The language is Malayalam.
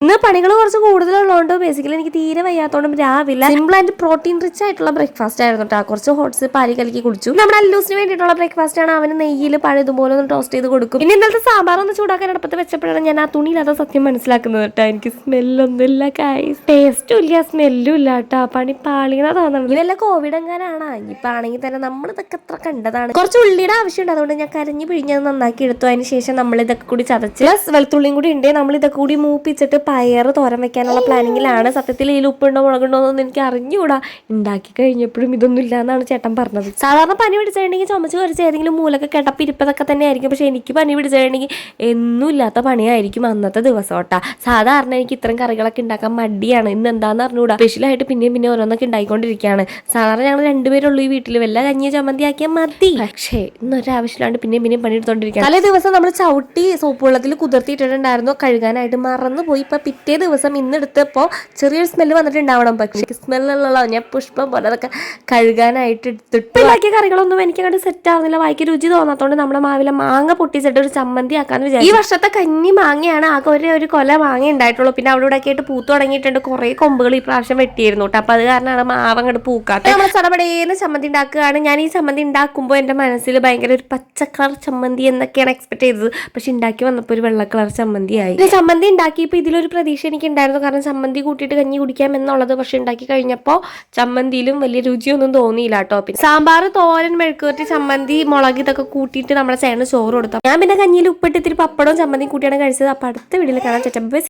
ഇന്ന് പണികൾ കുറച്ച് കൂടുതലുള്ളതുകൊണ്ട് ബേസിക്കലി എനിക്ക് തീരെ വയ്യാത്തോണ്ടും രാവിലെ സിമ്പിൾ ആൻഡ് പ്രോട്ടീൻ റിച്ച് ആയിട്ടുള്ള ബ്രേക്ക്ഫാസ്റ്റ് ആയിരുന്നു കേട്ടോ. കുറച്ച് ഹോട്ട്സ് പാലി കലക്കി കുടിച്ചു. നമ്മുടെ അല്ലൂസിന് വേണ്ടിയിട്ടുള്ള ബ്രേക്ക്ഫാസ്റ്റ് ആണ്. അവന് നെയ്യിൽ പഴം ഇതുപോലെ ഒന്ന് ടോസ്റ്റ് ചെയ്ത് കൊടുക്കും. ഇനി ഇന്നലത്തെ സാമ്പാർ ഒന്ന് ചൂടാക്കാൻ അടുപ്പത്ത് വെച്ചപ്പോഴാണ് ഞാൻ ആ തുണിയില്ലാത്ത സത്യം മനസ്സിലാക്കുന്നത് കേട്ടോ. എനിക്ക് സ്മെല്ലൊന്നും ഇല്ല, ടേസ്റ്റും ഇല്ല, സ്മെല്ലും ഇല്ല കേട്ടോ. പണി പാളിയെന്നാ തോന്നുന്നത്. ഇതല്ല കോവിഡ് എങ്ങാനാണ്. ഇനിയിപ്പോൾ ആണെങ്കിൽ തന്നെ നമ്മൾ ഇതൊക്കെ എത്ര കണ്ടതാണ്. കുറച്ച് ഉള്ളിയുടെ ആവശ്യമുണ്ട്, അതുകൊണ്ട് ഞാൻ കരഞ്ഞു പിഴിഞ്ഞത് നന്നാക്കി എടുത്തു. അതിന് ശേഷം നമ്മൾ ഇതൊക്കെ കൂടി ചതച്ച് പ്ലസ് വെളുത്തുള്ളിയും കൂടി ഉണ്ട്. നമ്മൾ ഇതൊക്കെ കൂടി മൂപ്പിച്ചിട്ട് പയറ് തോരൻ വെക്കാനുള്ള പ്ലാനിങ്ങിലാണ്. സത്യത്തിൽ ഇതിൽ ഉപ്പുണ്ടോ മുളകുണ്ടോ എന്നൊന്നും എനിക്ക് അറിഞ്ഞുകൂടാ. ഉണ്ടാക്കി കഴിഞ്ഞപ്പോഴും ഇതൊന്നും ഇല്ല എന്നാണ് ചേട്ടൻ പറഞ്ഞത്. സാധാരണ പനി പിടിച്ചിട്ടുണ്ടെങ്കിൽ ചുമച്ച് കുറച്ച് ഏതെങ്കിലും മൂലൊക്കെ കേട്ടപ്പോൾ ഇരിപ്പതൊക്കെ തന്നെ ആയിരിക്കും. പക്ഷെ എനിക്ക് പനി പിടിച്ചിട്ടുണ്ടെങ്കിൽ എന്നും ഇല്ലാത്ത പണിയായിരിക്കും അന്നത്തെ ദിവസം കേട്ടാ. സാധാരണ എനിക്ക് ഇത്തരം കറികളൊക്കെ ഉണ്ടാക്കാൻ മടിയാണ്. ഇന്ന് എന്താണെന്ന് അറിഞ്ഞുകൂടാ. സ്പെഷ്യലായിട്ട് പിന്നെയും ഓരോന്നൊക്കെ ഉണ്ടായിക്കൊണ്ടിരിക്കുകയാണ്. സാധാരണ ഞങ്ങൾ രണ്ടുപേരുള്ളൂ ഈ വീട്ടിൽ. വല്ല കഞ്ഞി ചമ്മന്തി ആക്കിയാൽ മതി. പക്ഷേ ഇന്നൊരാവശ്യമില്ലാണ്ട് പിന്നെയും പണി എടുത്തോണ്ടിരിക്കുകയാണ്. തലേ ദിവസം നമ്മൾ ചവിട്ടി സോപ്പ് വെള്ളത്തിൽ കുതിർത്തിയിട്ടുണ്ടായിരുന്നു. കഴുകാനായിട്ട് മറന്നു പോയി. ഇപ്പൊ പിറ്റേ ദിവസം ഇന്നെടുത്തപ്പോൾ ചെറിയൊരു സ്മെല്ല് വന്നിട്ടുണ്ടാവണം. പക്ഷേ സ്മെല്ലുള്ള ഞാൻ പുഷ്പം പോലെ അതൊക്കെ കഴുകാനായിട്ട് എടുത്തിട്ട് ബാക്കി കറികളൊന്നും എനിക്ക് അങ്ങോട്ട് സെറ്റ് ആവുന്നില്ല. വായിക്ക് രുചി തോന്നാത്തോണ്ട് നമ്മുടെ മാവിലെ മാങ്ങ പൊട്ടിച്ചിട്ട് ഒരു ചമ്മന്തി ആക്കാന്ന് വിചാരിച്ചു. ഈ വർഷത്തെ കഞ്ഞി മാങ്ങയാണ്. ആകെ ഒരു കൊല മാങ്ങ ഉണ്ടായിട്ടുള്ളൂ. പിന്നെ അവിടെ ഇവിടെ ആയിട്ട് പൂത്തു തുടങ്ങിയിട്ടുണ്ട്. കുറെ കൊമ്പുകൾ ഈ പ്രാവശ്യം വെട്ടിയിരുന്നു കേട്ടോ. അപ്പൊ അത് കാരണമാണ് മാവ് അങ്ങോട്ട് പൂക്കാത്ത. നമ്മൾ ചടപടേന്ന് ചമ്മന്തി ഉണ്ടാക്കുകയാണ്. ഞാൻ ഈ ചമ്മന്തി ഉണ്ടാക്കുമ്പോൾ എന്റെ മനസ്സിൽ ഭയങ്കര ഒരു പച്ച കളർ ചമ്മന്തി എന്നൊക്കെയാണ് എക്സ്പെക്ട് ചെയ്തത്. പക്ഷെ ഉണ്ടാക്കി വന്നപ്പോൾ ഒരു വെള്ള കളർ ചമ്മന്തിയായി. ചമ്മന്തി ഉണ്ടാക്കിയപ്പോൾ ഇതിലൊരു പ്രതീക്ഷ എനിക്ക് ഉണ്ടായിരുന്നു. കാരണം ചമ്മന്തി കൂട്ടിയിട്ട് കഞ്ഞി കുടിക്കാം എന്നുള്ളത്. പക്ഷെ ഉണ്ടാക്കി കഴിഞ്ഞപ്പോൾ ചമ്മന്തിയിലും വലിയ രുചിയൊന്നും തോന്നിയില്ല കേട്ടോ. പിന്നെ സാമ്പാർ, തോരൻ, മെഴുക്കുവരട്ടി, ചമ്മന്തി, മുളക് ഇതൊക്കെ കൂട്ടിയിട്ട് നമ്മളെ ചേട്ടന് ചോറ് കൊടുത്തു. ഞാൻ പിന്നെ കഞ്ഞിയിൽ ഉപ്പിട്ട് ഇത്തിരി പപ്പടവും ചമ്മന്തി കൂട്ടിയാണ് കഴിച്ചത്. അപ്പൊ അടുത്ത വീട്ടിൽ കാണാൻ ചേട്ടൻ.